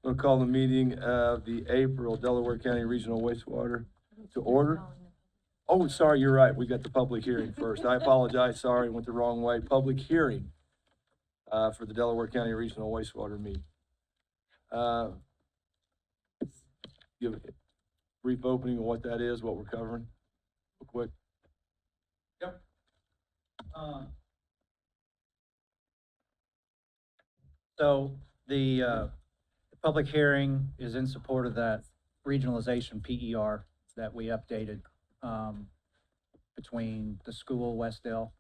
We'll call the meeting of the April Delaware County Regional Wastewater to order. Oh, sorry, you're right. We got the public hearing first. I apologize. Sorry, went the wrong way. Public hearing for the Delaware County Regional Wastewater meeting. Give a brief opening of what that is, what we're covering, real quick. Yep. So the public hearing is in support of that regionalization PER that we updated between the school, Westdale,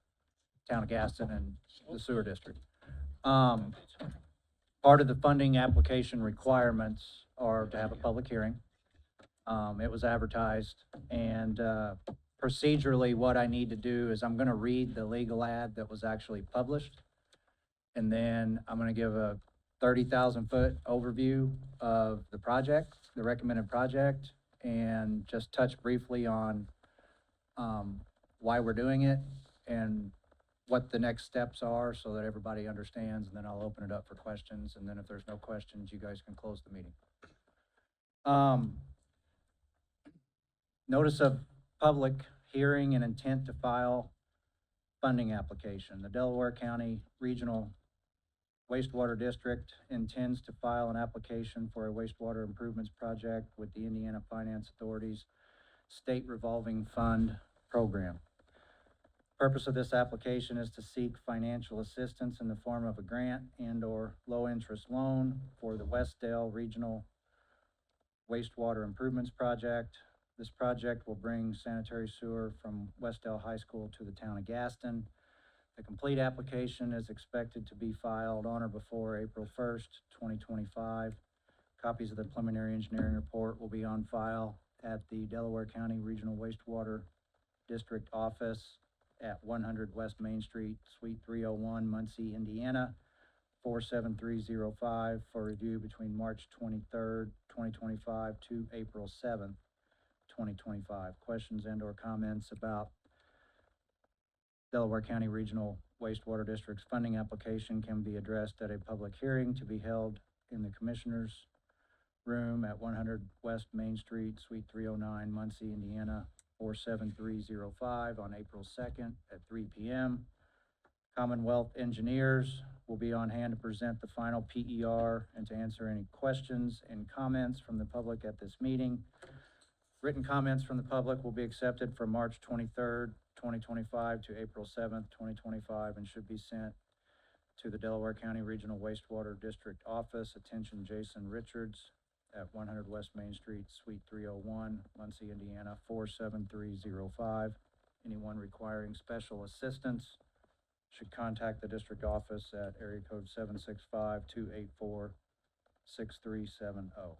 Town of Gaston, and the sewer district. Part of the funding application requirements are to have a public hearing. It was advertised, and procedurally, what I need to do is I'm gonna read the legal ad that was actually published, and then I'm gonna give a 30,000-foot overview of the project, the recommended project, and just touch briefly on why we're doing it and what the next steps are so that everybody understands, and then I'll open it up for questions, and then if there's no questions, you guys can close the meeting. Notice of public hearing and intent to file funding application. The Delaware County Regional Wastewater District intends to file an application for a wastewater improvements project with the Indiana Finance Authority's State Revolving Fund Program. Purpose of this application is to seek financial assistance in the form of a grant and/or low-interest loan for the Westdale Regional Wastewater Improvements Project. This project will bring sanitary sewer from Westdale High School to the town of Gaston. The complete application is expected to be filed on or before April 1st, 2025. Copies of the preliminary engineering report will be on file at the Delaware County Regional Wastewater District Office at 100 West Main Street, Suite 301, Muncie, Indiana, 47305 for review between March 23rd, 2025 to April 7th, 2025. Questions and/or comments about Delaware County Regional Wastewater District's funding application can be addressed at a public hearing to be held in the Commissioners' Room at 100 West Main Street, Suite 309, Muncie, Indiana, 47305 on April 2nd at 3 p.m. Commonwealth engineers will be on hand to present the final PER and to answer any questions and comments from the public at this meeting. Written comments from the public will be accepted from March 23rd, 2025 to April 7th, 2025, and should be sent to the Delaware County Regional Wastewater District Office. Attention, Jason Richards at 100 West Main Street, Suite 301, Muncie, Indiana, 47305. Anyone requiring special assistance should contact the district office at area code 765-284-6370.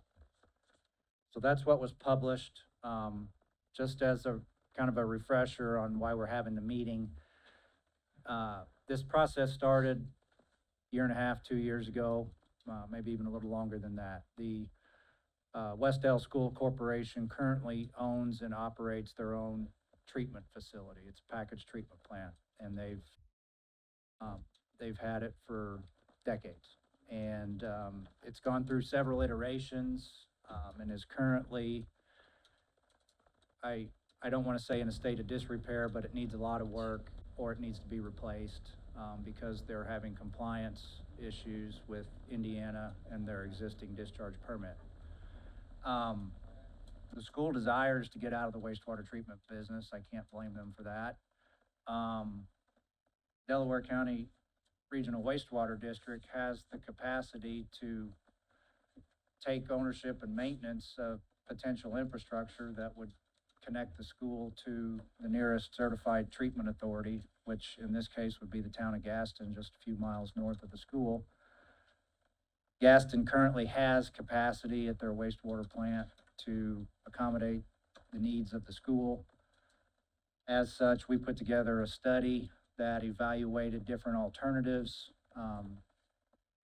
So that's what was published. Just as a kind of a refresher on why we're having the meeting. This process started a year and a half, 2 years ago, maybe even a little longer than that. The Westdale School Corporation currently owns and operates their own treatment facility. It's a packaged treatment plant, and they've had it for decades. And it's gone through several iterations and is currently, I don't want to say in a state of disrepair, but it needs a lot of work or it needs to be replaced because they're having compliance issues with Indiana and their existing discharge permit. The school desires to get out of the wastewater treatment business. I can't blame them for that. Delaware County Regional Wastewater District has the capacity to take ownership and maintenance of potential infrastructure that would connect the school to the nearest certified treatment authority, which in this case would be the town of Gaston, just a few miles north of the school. Gaston currently has capacity at their wastewater plant to accommodate the needs of the school. As such, we put together a study that evaluated different alternatives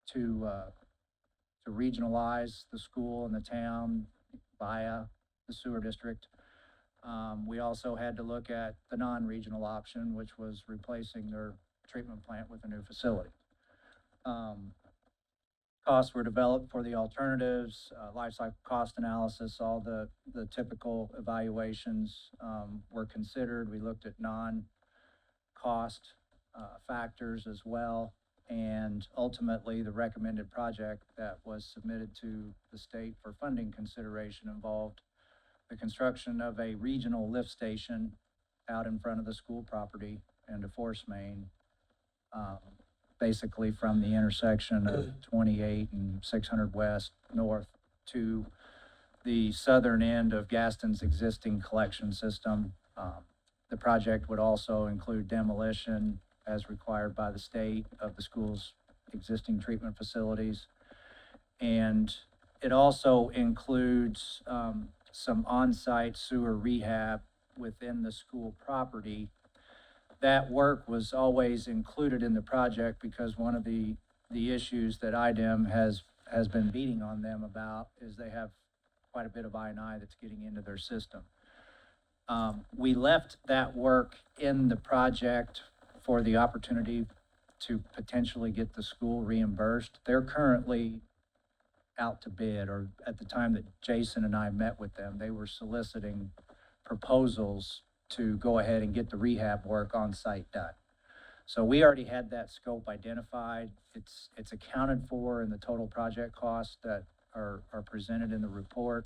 to regionalize the school and the town via the sewer district. We also had to look at the non-regional option, which was replacing their treatment plant with a new facility. costs were developed for the alternatives, life cycle cost analysis, all the typical evaluations, were considered. We looked at non-cost, factors as well. And ultimately, the recommended project that was submitted to the state for funding consideration involved the construction of a regional lift station out in front of the school property and a force main, basically from the intersection of 28 and 600 West North to the southern end of Gaston's existing collection system. The project would also include demolition as required by the state of the school's existing treatment facilities. And it also includes some on-site sewer rehab within the school property. That work was always included in the project because one of the issues that IDEM has been beating on them about is they have quite a bit of I&I that's getting into their system. We left that work in the project for the opportunity to potentially get the school reimbursed. They're currently out to bid, or at the time that Jason and I met with them, they were soliciting proposals to go ahead and get the rehab work on site done. So we already had that scope identified. It's accounted for in the total project costs that are presented in the report,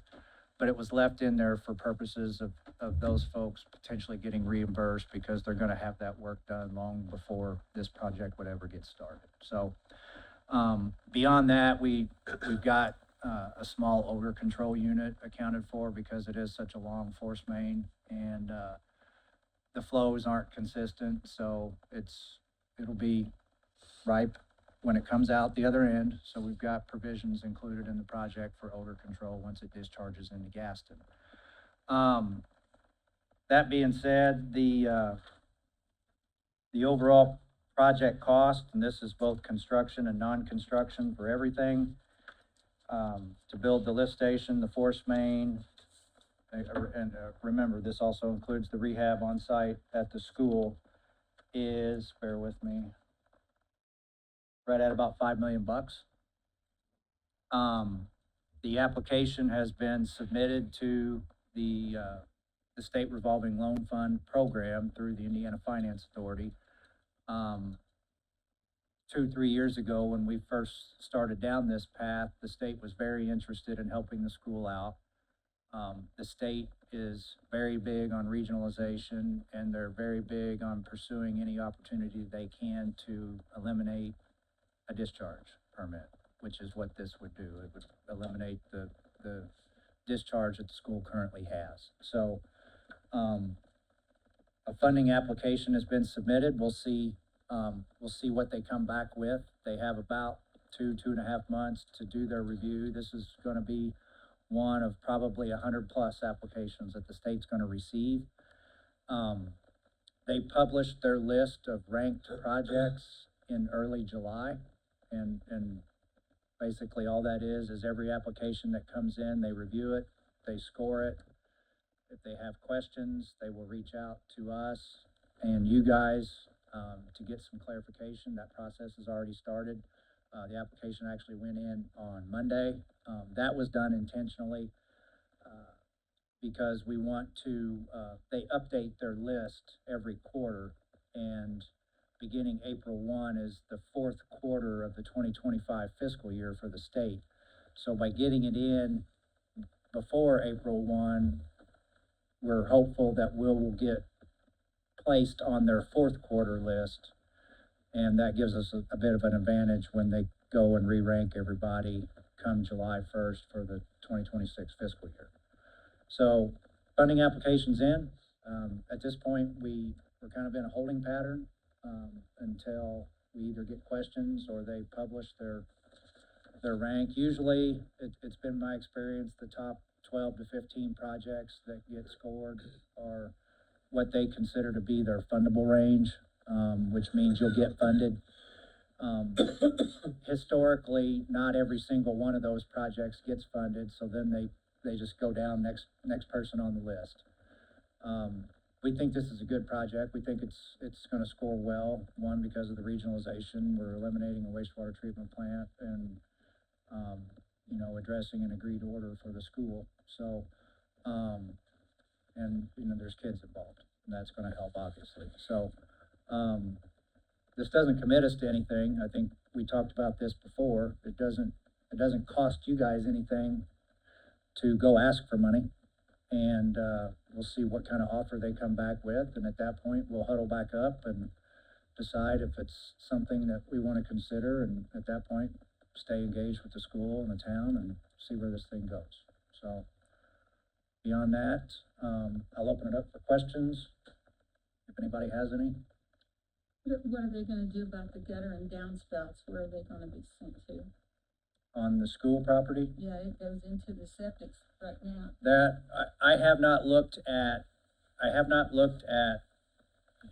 but it was left in there for purposes of those folks potentially getting reimbursed because they're gonna have that work done long before this project would ever get started. So, beyond that, we've got a small odor control unit accounted for because it is such a long force main, and the flows aren't consistent, so it'll be ripe when it comes out the other end. So we've got provisions included in the project for odor control once it discharges into Gaston. That being said, the overall project cost, and this is both construction and non-construction for everything, to build the lift station, the force main, and remember, this also includes the rehab on site at the school, is, bear with me, right at about $5 million. The application has been submitted to the State Revolving Loan Fund program through the Indiana Finance Authority. 2-3 years ago, when we first started down this path, the state was very interested in helping the school out. The state is very big on regionalization, and they're very big on pursuing any opportunity they can to eliminate a discharge permit, which is what this would do. It would eliminate the discharge that the school currently has. So, a funding application has been submitted. We'll see what they come back with. They have about 2.5 months to do their review. This is gonna be one of probably 100+ applications that the state's gonna receive. They published their list of ranked projects in early July, and basically all that is every application that comes in, they review it, they score it. If they have questions, they will reach out to us and you guys to get some clarification. That process has already started. The application actually went in on Monday. That was done intentionally because we want to, they update their list every quarter, and beginning April 1 is the fourth quarter of the 2025 fiscal year for the state. So by getting it in before April 1, we're hopeful that we'll get placed on their fourth quarter list, and that gives us a bit of an advantage when they go and re-rank everybody come July 1st for the 2026 fiscal year. So funding applications in. At this point, we're kind of in a holding pattern until we either get questions or they publish their rank. Usually, it's been my experience, the top 12 to 15 projects that get scored are what they consider to be their fundable range, which means you'll get funded. Historically, not every single one of those projects gets funded, so then they just go down next person on the list. We think this is a good project. We think it's gonna score well. One, because of the regionalization, we're eliminating a wastewater treatment plant, and you know, addressing an agreed order for the school. So, and, you know, there's kids involved, and that's gonna help, obviously. So, this doesn't commit us to anything. I think we talked about this before. It doesn't cost you guys anything to go ask for money. And, we'll see what kind of offer they come back with, and at that point, we'll huddle back up and decide if it's something that we want to consider, and at that point, stay engaged with the school and the town and see where this thing goes. So, beyond that, I'll open it up for questions, if anybody has any. What are they gonna do about the gutter and downspouts? Where are they gonna be sent to? On the school property, Yeah, it goes into the septics right now. that, I have not looked at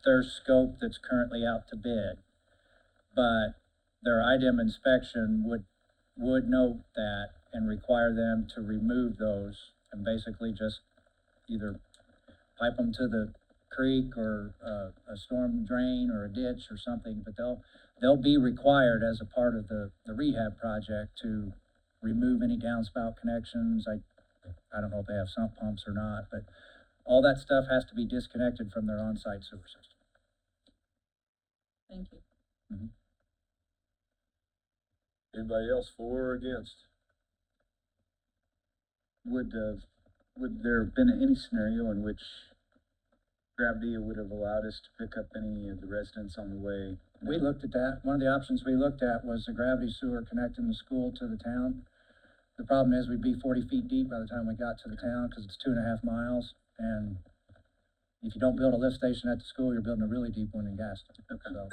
their scope that's currently out to bid. But their IDEM inspection would note that and require them to remove those and basically just either pipe them to the creek or a storm drain or a ditch or something, but they'll be required as a part of the rehab project to remove any downspout connections. I don't know if they have sump pumps or not, but all that stuff has to be disconnected from their on-site sewer system. Thank you. Anybody else for or against? Would there have been any scenario in which gravity would have allowed us to pick up any of the residents on the way? We looked at that. One of the options we looked at was a gravity sewer connecting the school to the town. The problem is we'd be 40 feet deep by the time we got to the town, because it's 2.5 miles. And if you don't build a lift station at the school, you're building a really deep one in Gaston. Okay. So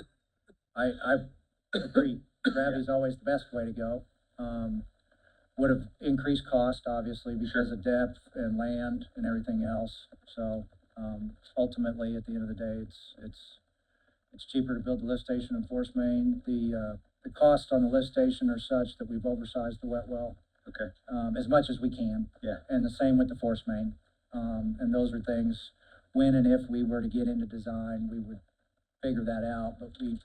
I agree. Gravity's always the best way to go. Would have increased cost, obviously, because of depth and land and everything else. So, ultimately, at the end of the day, it's cheaper to build the lift station in Force Main. The costs on the lift station are such that we've oversized the wet well, Okay, as much as we can. Yeah. And the same with the Force Main. And those are things, when and if we were to get into design, we would figure that out. But we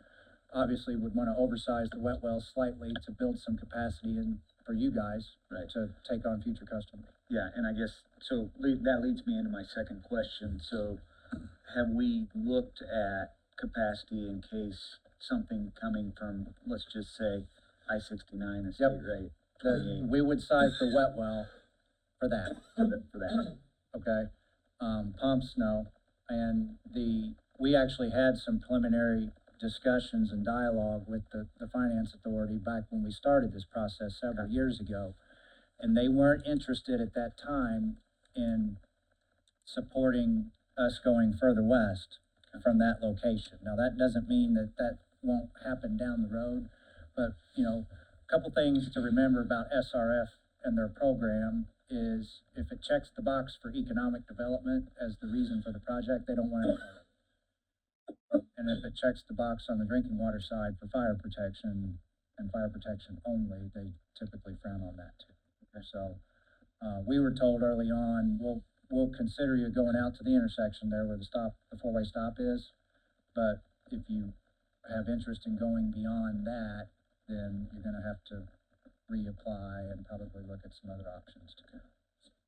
obviously would want to oversize the wet well slightly to build some capacity in for you guys. Right. To take on future customers. yeah, and I guess, so that leads me into my second question. So have we looked at capacity in case something coming from, let's just say, I-69 is Yep. state rate 28 We would size the wet well for that. for that? Okay, pumps, no, and we actually had some preliminary discussions and dialogue with the finance authority back when we started this process several years ago. And they weren't interested at that time in supporting us going further west from that location. Now, that doesn't mean that won't happen down the road, but, you know, a couple things to remember about SRF and their program is if it checks the box for economic development as the reason for the project, they don't want it. And if it checks the box on the drinking water side for fire protection and fire protection only, they typically frown on that too. So, we were told early on, we'll consider you going out to the intersection there where the four-way stop is. But if you have interest in going beyond that, then you're gonna have to reapply and probably look at some other options too.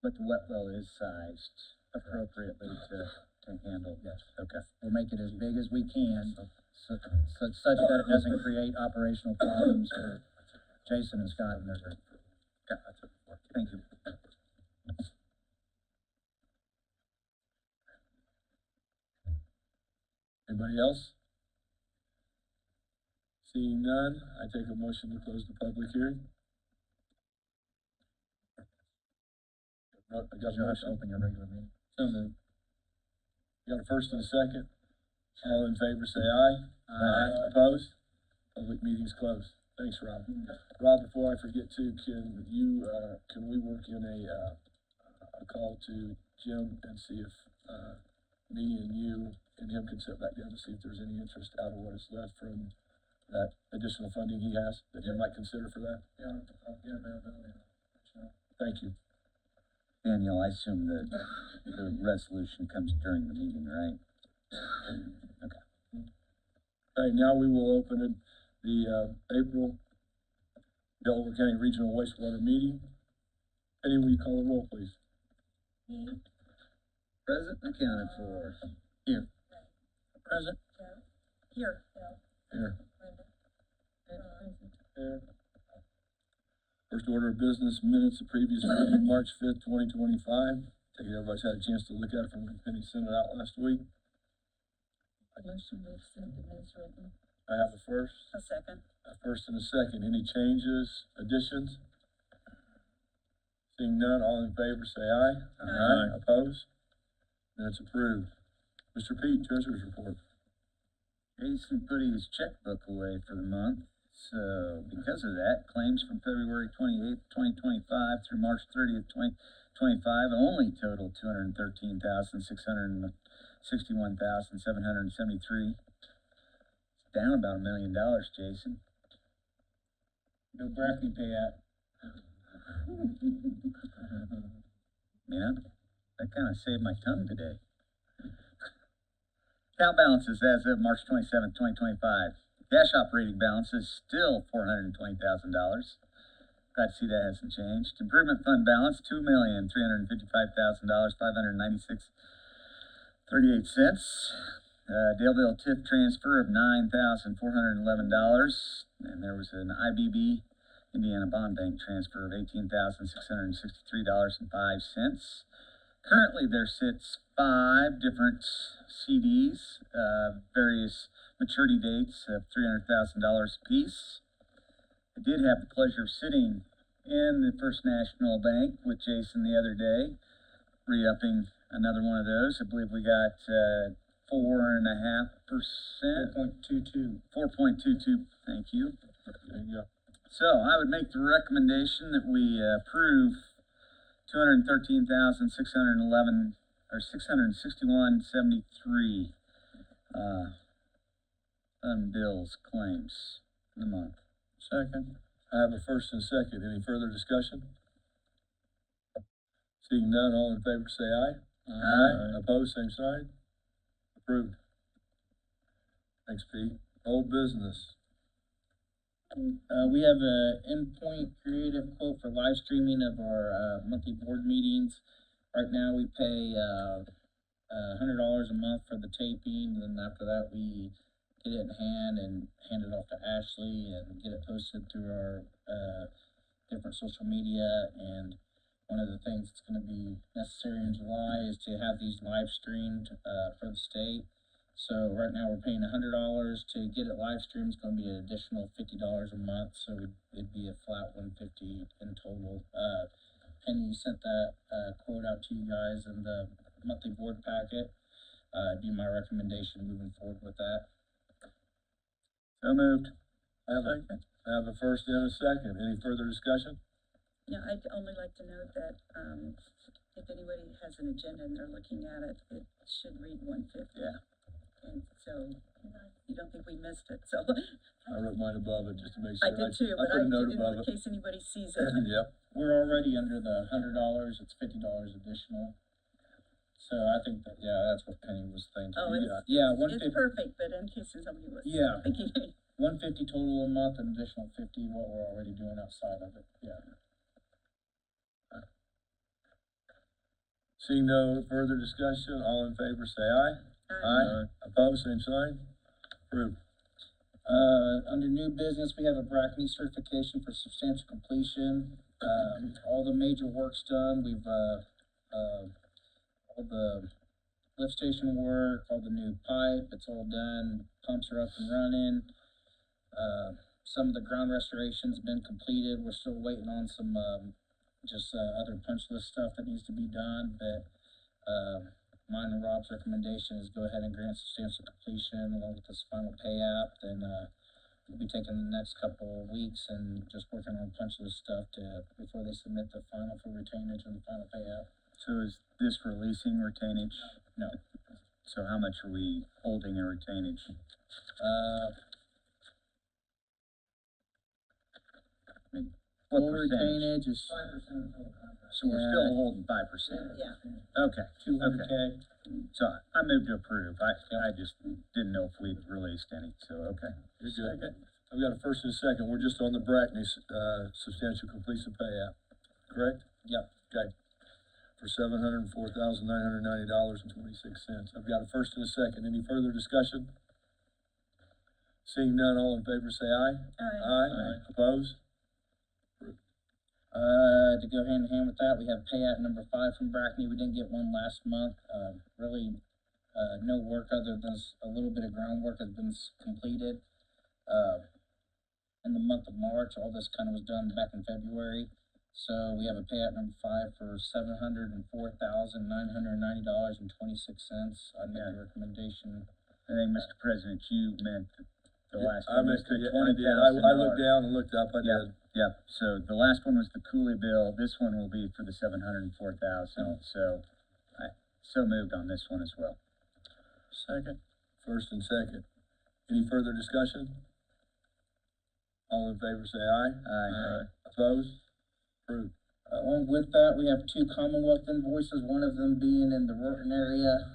But the wet well is sized appropriately to handle? Yes. Okay. We'll make it as big as we can, such that it doesn't create operational problems for Jason and Scott and their group. Okay, that's it. Thank you. Anybody else? Seeing none, I take a motion to close the public hearing. I got a You'll have to motion. open your regular meeting. So moved. Got a first and a second. All in favor, say aye. Aye. Opposed? Public meeting's closed. Thanks, Rob. Rob, before I forget to, can we work in a call to Jim and see if, me and you and him can sit back down to see if there's any interest out of what is left from that additional funding he has that he might consider for that? Yeah, I'll get availability. Thank you. Daniel, I assume that the resolution comes during the meeting, right? Okay. All right, now we will open the April Delaware County Regional Wastewater Meeting. Penny, will you call the roll, please? Present and accounted for. Here. Present. Here. Here. Here. First order of business, minutes of previous meeting, March 5th, 2025. Take it everybody's had a chance to look at it from when Penny sent it out last week. Motion to accept the minutes written. I have a first. A second. A first and a second. Any changes, additions? Seeing none, all in favor say aye. Aye. Opposed? Minutes approved. Mr. Pete, Treasurer's Report. Jason put his checkbook away for the month, so because of that, claims from February 28th, 2025 through March 30th, 2025 only total $213,661,773. It's down about $1 million, Jason. No bracket payout. Yeah, that kind of saved my tongue today. Account balances as of March 27th, 2025. Cash operating balance is still $420,000. Glad to see that hasn't changed. Improvement fund balance, $2,355,596.38. Daleville TIF transfer of $9,411. And there was an IBB Indiana Bond Bank transfer of $18,663.05. Currently, there sits 5 different CDs, various maturity dates of $300,000 apiece. I did have the pleasure of sitting in the First National Bank with Jason the other day, re-upping another one of those. I believe we got 4.5%. 4.22. 4.22, thank you. There you go. So I would make the recommendation that we approve 213,611 or 661.73 unbills claims for the month. Second. I have a first and a second. Any further discussion? Seeing none, all in favor say aye. Aye. Opposed, same sign. Approved. Thanks, Pete. Old business. We have a endpoint creative quote for live streaming of our monthly board meetings. Right now, we pay $100 a month for the taping, and then after that, we get it in hand and hand it off to Ashley and get it posted through our different social media. And one of the things that's going to be necessary in July is to have these live streamed for the state. So right now we're paying $100 to get it live streamed. It's going to be an additional $50 a month, so it'd be a flat $150 in total. Penny sent that quote out to you guys in the monthly board packet. It'd be my recommendation moving forward with that. So moved. I have a first and a second. Any further discussion? Yeah, I'd only like to note that, if anybody has an agenda and they're looking at it, it should read 150. Yeah. And so, you don't think we missed it, so. I wrote mine above it just to make sure. I did too, I but put I a note did, above in it. case anybody sees it. Yep. We're already under the $100. It's $50 additional. So I think that, yeah, that's what Penny was thinking. Oh, it's, Yeah, it's perfect, but in case somebody was Yeah. thinking, $150 total a month, an additional $50 what we're already doing outside of it. Yeah. Seeing no further discussion, all in favor say aye. Aye. Opposed, same sign. Approved. Under new business, we have a BRACNY certification for substantial completion. All the major work's done. We've, all the lift station work, all the new pipe, it's all done. Pumps are up and running. Some of the ground restoration's been completed. We're still waiting on some, other punch list stuff that needs to be done, but, mine and Rob's recommendation is go ahead and grant substantial completion along with this final payout. Then, we'll be taking the next couple of weeks and just working on punch list stuff before they submit the final for retainage and the final payout. So is this releasing retainage? No. So how much are we holding in retainage? What Full percentage? retainage is 5% of total contract. So we're still holding 5%? yeah. Okay. 200K. So I moved to approve. I just didn't know if we'd released any, so, okay. You're good. I've got a first and a second, we're just on the Brackney, substantial completion pay app, correct? Yep. Okay, for $704,990.26. I've got a first and a second, any further discussion? Seeing none, all in favor say aye. Aye. Opposed? To go hand in hand with that, we have payout number 5 from Brackney. We didn't get one last month. Really, no work other than a little bit of groundwork has been completed. In the month of March, all this kind of was done back in February. So we have a payout number 5 for $704,990.26. I make a recommendation. I think, Mr. President, you meant the last I one was missed the it, $20,000. I looked down and looked up, I Yeah. did. Yep, so the last one was the Cooley bill, this one will be for the 704,000, so so moved on this one as well. Second. First and second. Any further discussion? All in favor say aye. Aye. Opposed? Approved. Along with that, we have 2 Commonwealth invoices, one of them being in the Rorton area,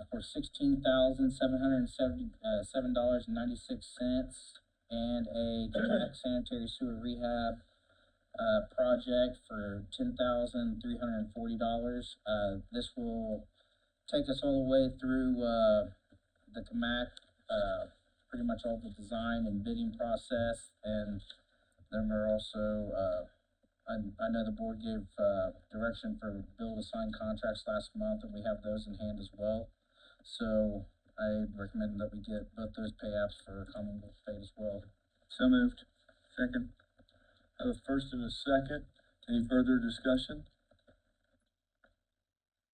for $16,777.96, and a Kamak sanitary sewer rehab, project for $10,340. This will take us all the way through, the Kamak, pretty much all the design and bidding process, and then we're also, I know the board gave, direction for Bill to sign contracts last month, and we have those in hand as well. So I recommend that we get both those pay apps for Commonwealth paid as well. So moved. Second. I have a first and a second. Any further discussion?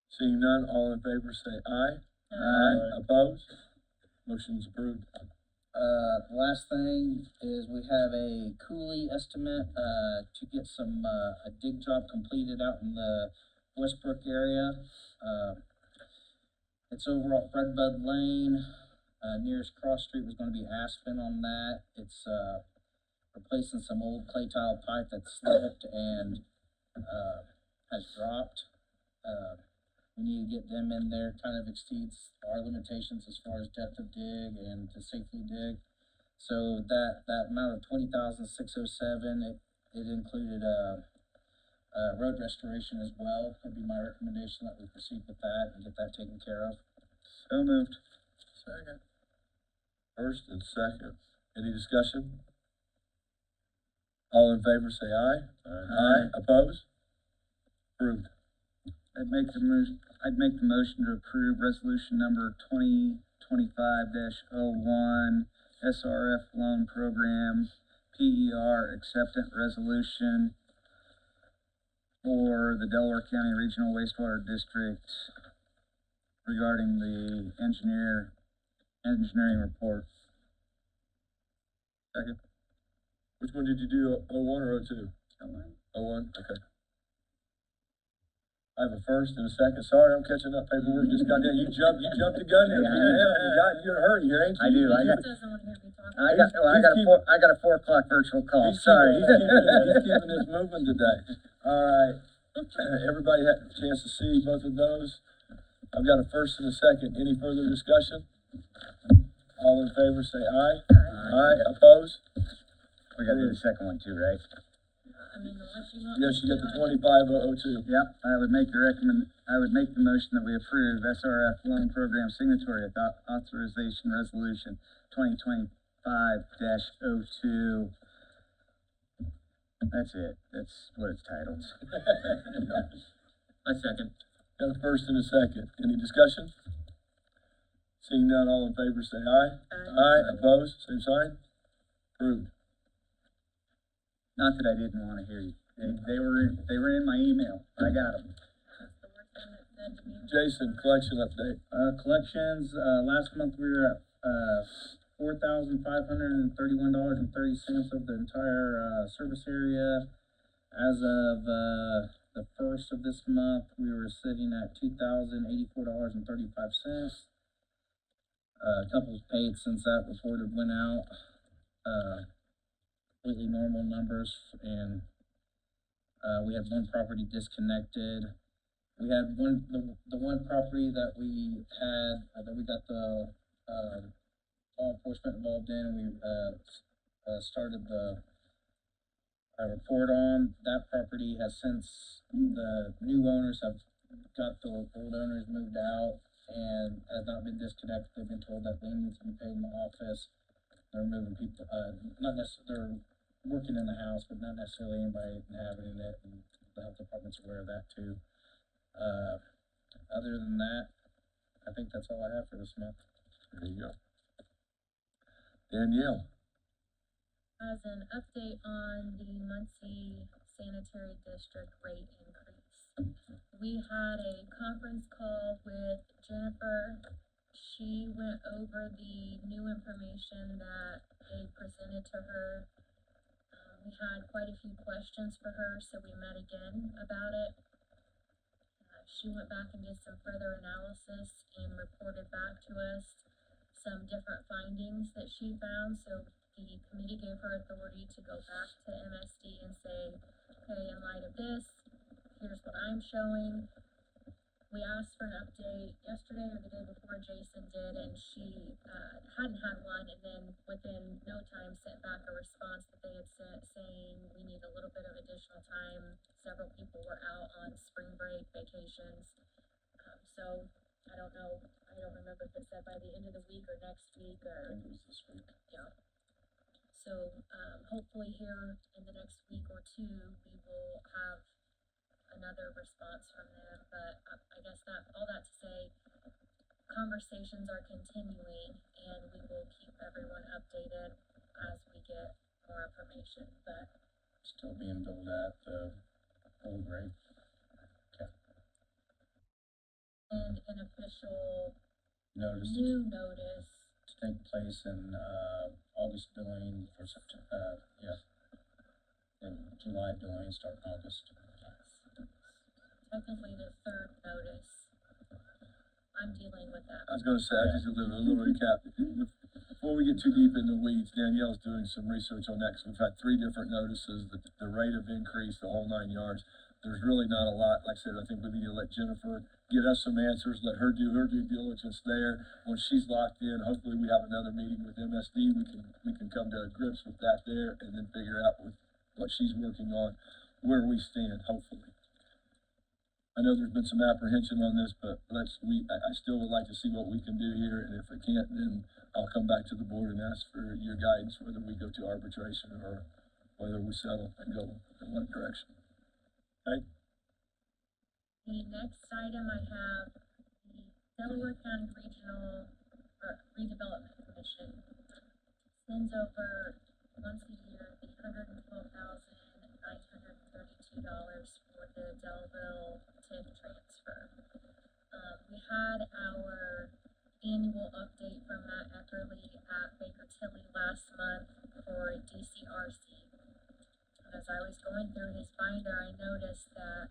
Seeing none, all in favor say aye. Opposed? Motion's approved. The last thing is we have a Cooley estimate, to get some, a dig job completed out in the Westbrook area. It's over off Redbud Lane, nearest cross street was gonna be Aspen on that. It's, replacing some old clay tile pipe that slipped and, has dropped. We need to get them in there, kind of exceeds our limitations as far as depth of dig and to safely dig. So that amount of $20,607, it included, road restoration as well. That'd be my recommendation that we proceed with that and get that taken care of. So moved. Second. First and second. Any discussion? All in favor say aye. Aye. Opposed? Approved. I'd make the motion to approve resolution number 2025-01, SRF loan program, PER acceptance resolution for the Delaware County Regional Wastewater District regarding the engineering report. Second. Which one did you do, 01 or 02? 01, okay. I have a first and a second. Sorry, I'm catching up. Paperwork just got down. You jumped the gun here. You in a hurry here, ain't you? I do. He just doesn't want to hear me talk. I got a 4 o'clock virtual call. He's Sorry. He's keeping this moving today. All right. Everybody had a chance to see both of those. I've got a first and a second. Any further discussion? All in favor say aye. Aye. Opposed? We gotta do the second one too, right? I mean, unless you want. Yes, you got the 2502. Yep, I would make the motion that we approve SRF loan program signatory authorization resolution 2025-02. That's it. That's what it's titled. I second. Got a first and a second. Any discussion? Seeing none, all in favor say aye. Aye. Opposed? Same sign? Approved. Not that I didn't wanna hear you. They were in my email. I got them. That's the worst thing that said to me. Jason, collection update. Collections, last month we were at, $4,531.30 of the entire, service area. As of, the first of this month, we were sitting at $2,084.35. A couple was paid since that report went out. Completely normal numbers, and, we had one property disconnected. We had the one property that we had, that we got the, law enforcement involved in, and we, started the report on. That property has since, the new owners have got the old owners moved out and has not been disconnected. They've been told that lien needs to be paid in the office. They're moving people, not necessarily, they're working in the house, but not necessarily anybody inhabiting it, and the health department's aware of that too. Other than that, I think that's all I have for this month. There you go. Danielle, As an update on the Muncie Sanitary District rate increase. We had a conference call with Jennifer. She went over the new information that they presented to her. We had quite a few questions for her, so we met again about it. She went back and did some further analysis and reported back to us some different findings that she found, so the committee gave her authority to go back to MSD and say, okay, in light of this, here's what I'm showing. We asked for an update yesterday or the day before Jason did, and she, hadn't had one, and then within no time sent back a response that they had sent saying, we need a little bit of additional time. Several people were out on spring break vacations. So, I don't know, I don't remember if it said by the end of the week or next week I or, think it was this week. yeah. So, hopefully here in the next week or two, we will have another response from them, but I guess all that to say, conversations are continuing and we will keep everyone updated as we get more information, but Still being billed at the old rate. and an official Notice new notice, to take place in, August billing for September, and July billing start in August. yes. Technically the third notice. I'm dealing with that. I was gonna say, I just did a little recap. Before we get too deep in the weeds, Danielle's doing some research on that, 'cause we've had 3 different notices, the rate of increase, the whole 9 yards. There's really not a lot, like I said, I think we need to let Jennifer get us some answers, let her do her due diligence there. Once she's locked in, hopefully we have another meeting with MSD, we can come to grips with that there, and then figure out with what she's working on, where we stand, hopefully. I know there's been some apprehension on this, but I still would like to see what we can do here, and if I can't, then I'll come back to the board and ask for your guidance, whether we go to arbitration or whether we settle and go in one direction. Okay? The next item I have, the Delaware County Regional or Redevelopment Commission sends over once a year the $112,932 for the Delville TIF transfer. We had our annual update from Matt Eckerly at Baker Tilly last month for DCRC. As I was going through his binder, I noticed that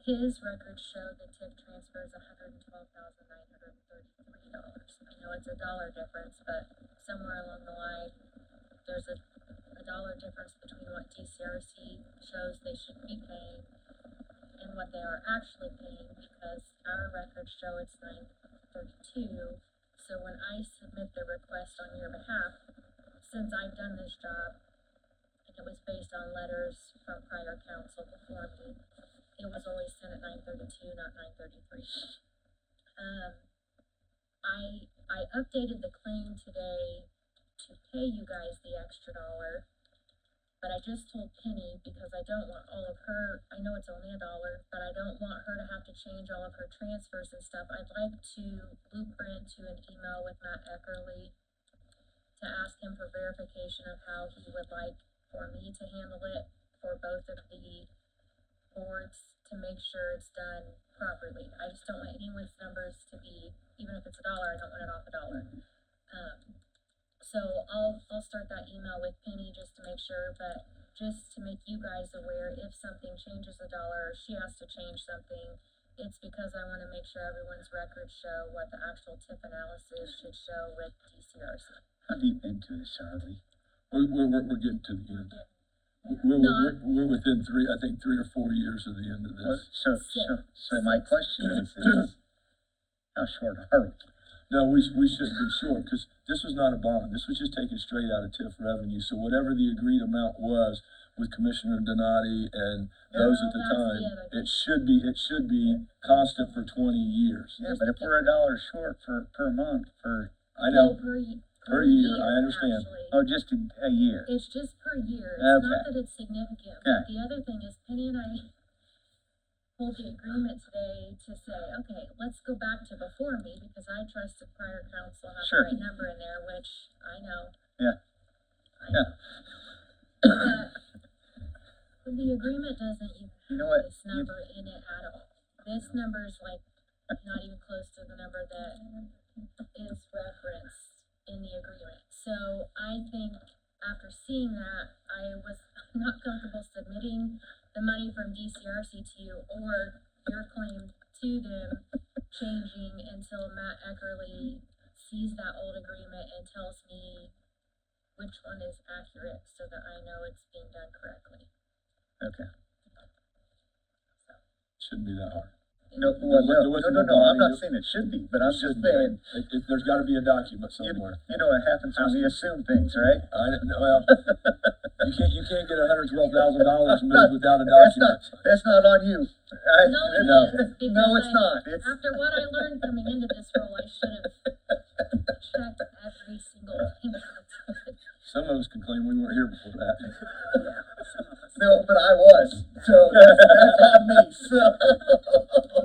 his records show the TIF transfer is $112,933. I know it's a dollar difference, but somewhere along the line, there's a dollar difference between what DCRC shows they should be paying and what they are actually paying, because our records show it's $932. So when I submit the request on your behalf, since I've done this job, and it was based on letters from prior council before me, it was always sent at $932, not $933. I updated the claim today to pay you guys the extra dollar, but I just told Penny, because I don't want all of her, I know it's only $1, but I don't want her to have to change all of her transfers and stuff. I'd like to loop her into an email with Matt Eckerly to ask him for verification of how he would like for me to handle it for both of the boards, to make sure it's done properly. I just don't want anyone's numbers to be, even if it's $1, I don't want it off $1. So I'll start that email with Penny just to make sure, but just to make you guys aware, if something changes $1 or she has to change something, it's because I wanna make sure everyone's records show what the actual TIF analysis should show with DCRC. How deep into this are we? We're getting to the end. We're within 3 or 4 years of the end of What, this. so my question is, how short are we? No, we shouldn't be short, because this was not a bond, this was just taken straight out of TIF revenue, so whatever the agreed amount was with Commissioner Donati and those at the Well, that's time, the other thing. it should be constant for 20 years. Yeah, but if we're $1 short per month, I No, know, per year, I understand. actually. oh, just a year. It's just per year, it's Okay. not that it's significant, but the other thing is Penny and I pulled the agreement today to say, okay, let's go back to before me, because I trusted prior council had the Sure. right number in there, which I know. Yeah. I know. But the agreement doesn't even You know have what? this number in it at all. This number is like not even close to the number that is referenced in the agreement. So I think after seeing that, I was not comfortable submitting the money from DCRC to you or your claim to them changing until Matt Eckerly sees that old agreement and tells me which one is accurate so that I know it's being done correctly. Okay. Shouldn't be that hard. No, There well, wasn't no, no I'm bonding. not saying it should be, but I'm It just should be. saying, There's gotta be a document you somewhere. know what happens when we assume things, right? Well, you can't get $112,000 moved without a That's document. that's not on you. No, it No. is, because No, it's I- not. It's, After what I learned coming into this role, I should have checked every single thing. Some of us can claim we weren't here before that. no, but I was, so that's on me, so.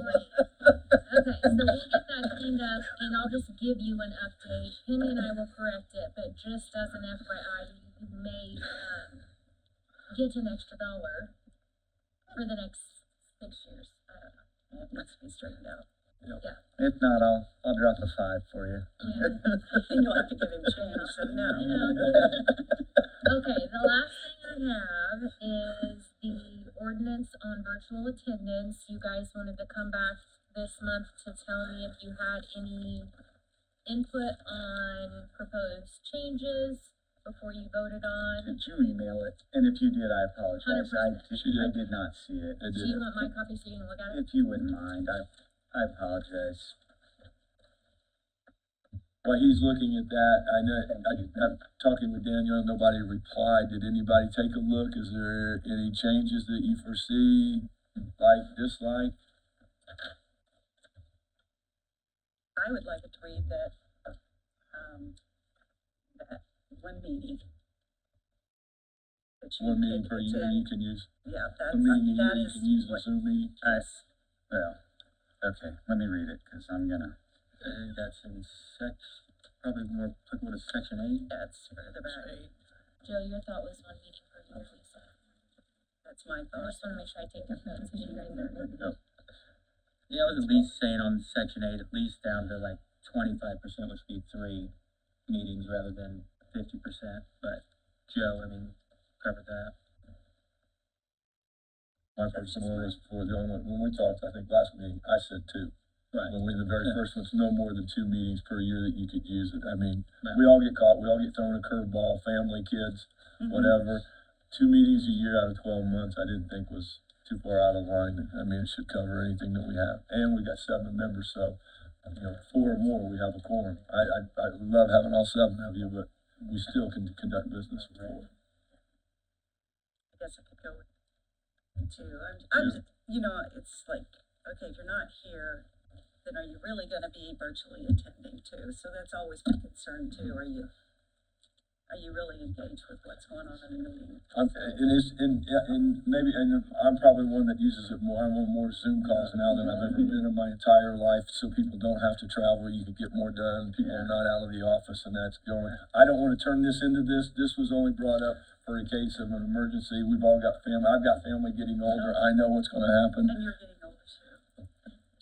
Okay, so we'll get that cleaned up, and I'll just give you an update. Penny and I will correct it, but just as an FYI, you may, get an extra $1 for the next 6 years. I don't know. It needs to be straightened out. If not, I'll drop a 5 for you. Yeah. And you'll have to give him change, so I no. know. Okay, the last thing I have is the ordinance on virtual attendance. You guys wanted to come back this month to tell me if you had any input on proposed changes before you voted on. Did you email it? And if you did, I apologize. 100%. She did. I did not see it. It Do did. you want my copy so you can look at it? If you wouldn't mind, I apologize. While he's looking at that, I'm talking with Daniel, nobody replied. Did anybody take a look? Is there any changes that you foresee, like, dislike? I would like it to read that one meeting. That you One meeting could per year attend. you can use, Yeah, that's, one meeting a that year you is can use a what, Zoom meeting. Well, okay, let me read it, cause I'm gonna, I think that's in probably more applicable to section 8. that's further back. Joe, your thought was one meeting per year, Lisa. That's my I thought. just wanna make sure I take your notes, because you guys are. Yeah, I was at least saying on section 8, at least down to like 25%, which would be 3 meetings rather than 50%, but Joe, I mean, covered that. My personal one was for the only one, when we talked, I think last meeting, I said 2. Right. When we, the very Yeah. first one's no more than 2 meetings per year that you could use it. I mean, Right. we all get caught, we all get thrown a curveball, family, kids, whatever. 2 meetings a year out of 12 months, I didn't think was too far out of line. I mean, it should cover anything that we have. And we got 7 members, so, 4 or more, we have a quorum. I love having all 7 of you, but we still can conduct business with 4. I guess I could go with 2. It's like, okay, if you're not here, then are you really gonna be virtually attending too? So that's always my concern too. Are you really engaged with what's going on in the meeting? And I'm probably one that uses it more. I'm on more Zoom calls now than I've ever been in my entire life, so people don't have to travel. You can get more done. People are not out of the office, and that's going. I don't want to turn this into this. This was only brought up for a case of an emergency. We've all got family. I've got family getting older. I know what's going to happen. And you're getting older too.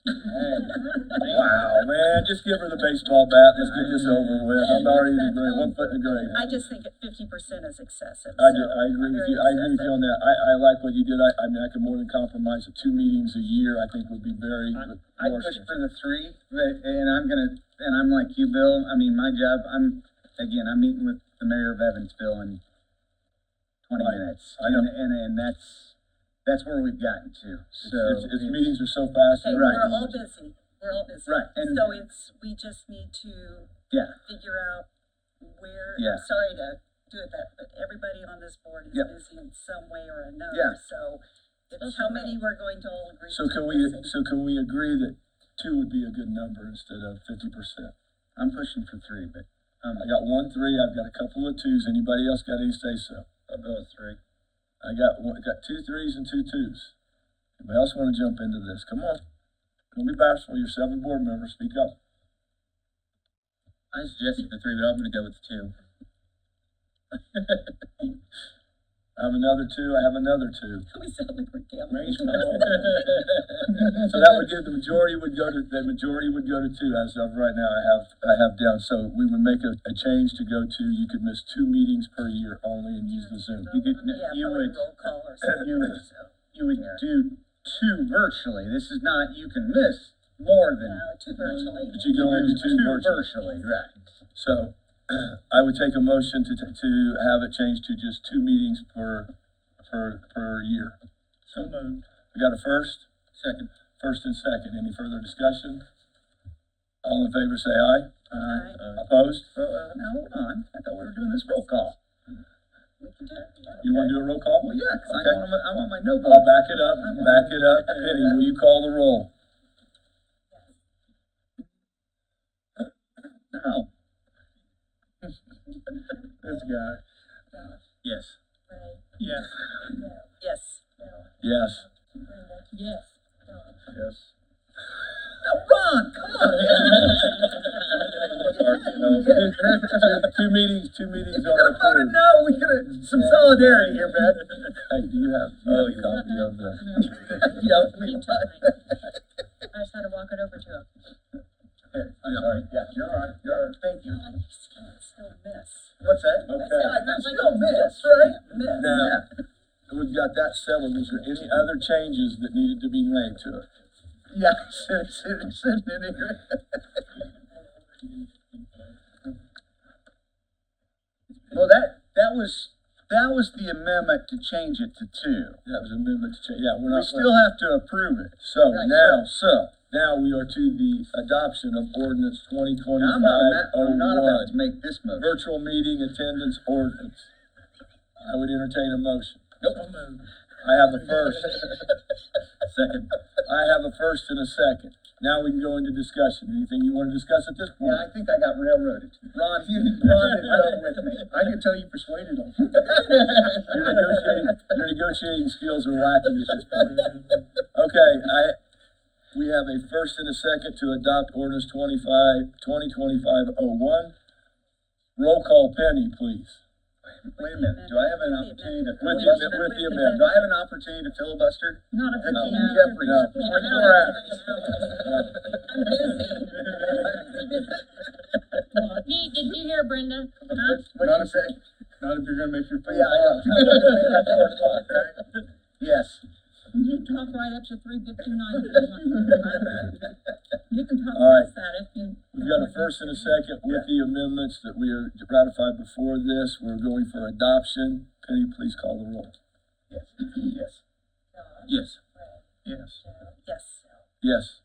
Wow, man, just give her the baseball bat. Let's get this over with. I'm already in the grave, 1 foot in the grave. I just think at 50% is excessive. I so agree with very you. I agree with you on excessive. that. I like what you did. I mean, I could more than compromise it. 2 meetings a year, I think would be very. I more push for the 3, but, and I'm like you, Bill, I mean, my job, I'm meeting with the mayor of Evansville in 20 Right. minutes. I know. And that's where we've gotten to, so. Its meetings are so fast. Okay, Right. we're all busy. we're all busy. Right, and- So we just need to Yeah, figure out where, Yeah. I'm sorry to do it that, but everybody on this board is Yep. busy in some way or another. Yeah. So it's how many we're going to all agree to. So can we agree that 2 would be a good number instead of 50%? I'm pushing for 3, but, I got 1 3, I've got a couple of 2s, anybody else got any say so? I'll go with 3. I got 2 3s and 2 2s. Anybody else wanna jump into this? Come on. Don't be bashful, you're 7 board members, speak up. I suggested the 3, but I'm gonna go with 2. I have another 2, I have another 2. We sound like we're gambling. So that would give, the majority would go to 2 as of right now, I have down. So we would make a change to go to, you could miss 2 meetings per year only and use the Zoom. You could, Yeah, you probably would, roll call or something. you would, So, you would do 2 virtually. This is not, you can miss more than. no, too virtually. But you can only do 2 virtually. Right. So I would take a motion to have it changed to just 2 meetings per year. So moved. We got a first Second. and second. Any further discussion? All in favor say aye. Aye. Opposed? Now, hold on. I thought we were doing this roll call. We can do it. You wanna do a roll call? Well, yeah, 'cause Okay. I want my notebook. I'll back it up. Penny, will you call the roll? No. This guy. Yes. Right, Yes. Yes. Yes. Brenda, Yes. Yes. Now, Ron, come on. Two meetings You are could have voted approved. no. We could have, some solidarity here, man. Hey, do you have a copy of the? Yeah, we, He took mine. I just had to walk it over to him. here, I'm sorry. Yeah, you're all right. You're all right. Thank you. You still miss. What's that? Okay. Yeah, I can still miss, right? Miss. Now, we've got that settled. Was there any other changes that needed to be made to it? Yeah, sit in here. Well, that was the amendment to change it to 2. That was an amendment to change, yeah, we're We not. still have to approve it. So Right. now we are to the adoption of ordinance Now, I'm not about 2025-01, to make this motion. virtual meeting attendance ordinance. I would entertain a motion. Nope. I have a first. Second. I have a first and a second. Now we can go into discussion. Anything you want to discuss at this point? Yeah, I think I got railroaded. Ron didn't go with me. I can tell you persuaded him. Your negotiating skills are lacking at this point. Okay, we have a first and a second to adopt ordinance 2025-01. Roll call, Penny, please. Wait a minute, do I have an opportunity to With filibuster? the amendment. Do I have an opportunity to filibuster? Not if Hakeem you Jeffries, No. 24 hours. I'm busy. Pete, did you hear Brenda? What'd you say? Not if you're gonna make your. Yeah, I know. 4 o'clock, right? Yes. You talk right up to 3:59. You can talk All right. past that if you. We've got a first and a second with the amendments that we have ratified before this. We're going for adoption. Penny, please call the roll. Yes. Yes. Yes. Yes. Yes. Yes.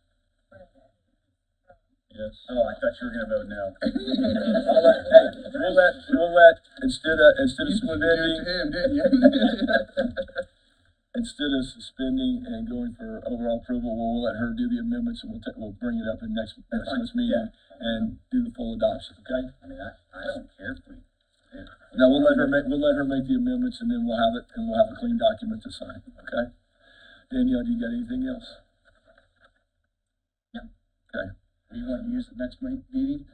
Yes. Oh, I thought you were gonna vote no. We'll let, instead of suspending, him, didn't you? instead of suspending and going for overall approval, we'll let her do the amendments and we'll bring it up in next month's meeting and do the full adoption, okay? I mean, I don't care if we. No, we'll let her make the amendments and then we'll have a clean document to sign, okay? Danielle, do you got anything else? No. Okay. You want to use the next meeting?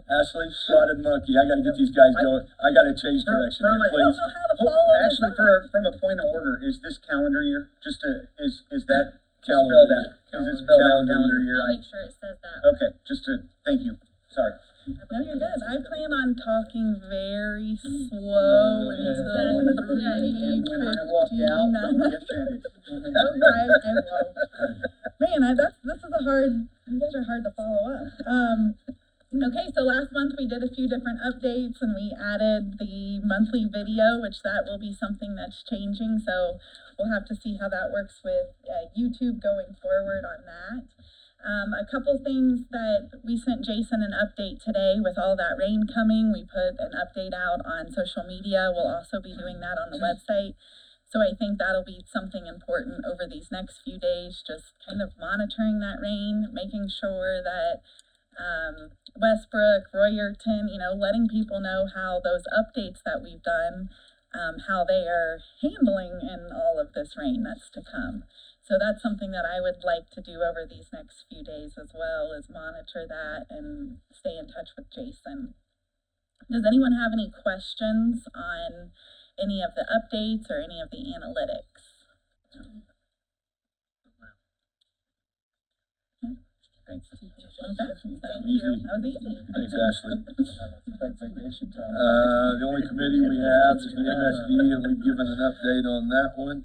Ashley, spotted monkey, I gotta get these guys going, I gotta change direction, From a- please. How to follow this Actually, up. from a point of order, is this calendar year, is that Calendar spelled year. out? Is it spelled out Calendar calendar year. year? I'll make sure it says that. Okay, thank you, sorry. No, you're good. I plan on talking very slow until Yeah, When I walk out, don't 3:59. get finished. Okay, I will. Man, this is you guys are hard to follow up. Okay, so last month we did a few different updates and we added the monthly video, which that will be something that's changing. So we'll have to see how that works with YouTube going forward on that. A couple things that we sent Jason an update today with all that rain coming. We put an update out on social media. We'll also be doing that on the website. So I think that'll be something important over these next few days, just kind of monitoring that rain, making sure that Westbrook, Royerton, letting people know how those updates that we've done, how they are handling in all of this rain that's to come. So that's something that I would like to do over these next few days as well, is monitor that and stay in touch with Jason. Does anyone have any questions on any of the updates or any of the analytics? Thanks. Okay, thank you. That was easy. Thanks, Ashley. Vacation time. The only committee we have is the MSD, and we've given an update on that one.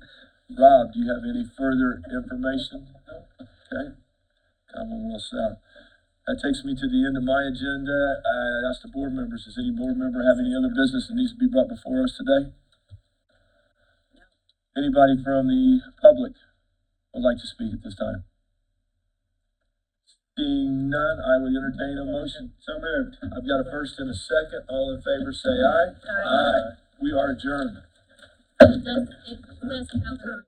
Rob, do you have any further information? Okay. Commonwealth South. That takes me to the end of my agenda. I ask the board members, does any board member have any other business that needs to be brought before us today? Anybody from the public would like to speak at this time? Seeing none, I would entertain a motion. So moved. I've got a first and a second. All in favor, say aye. Aye. We are adjourned. It does count.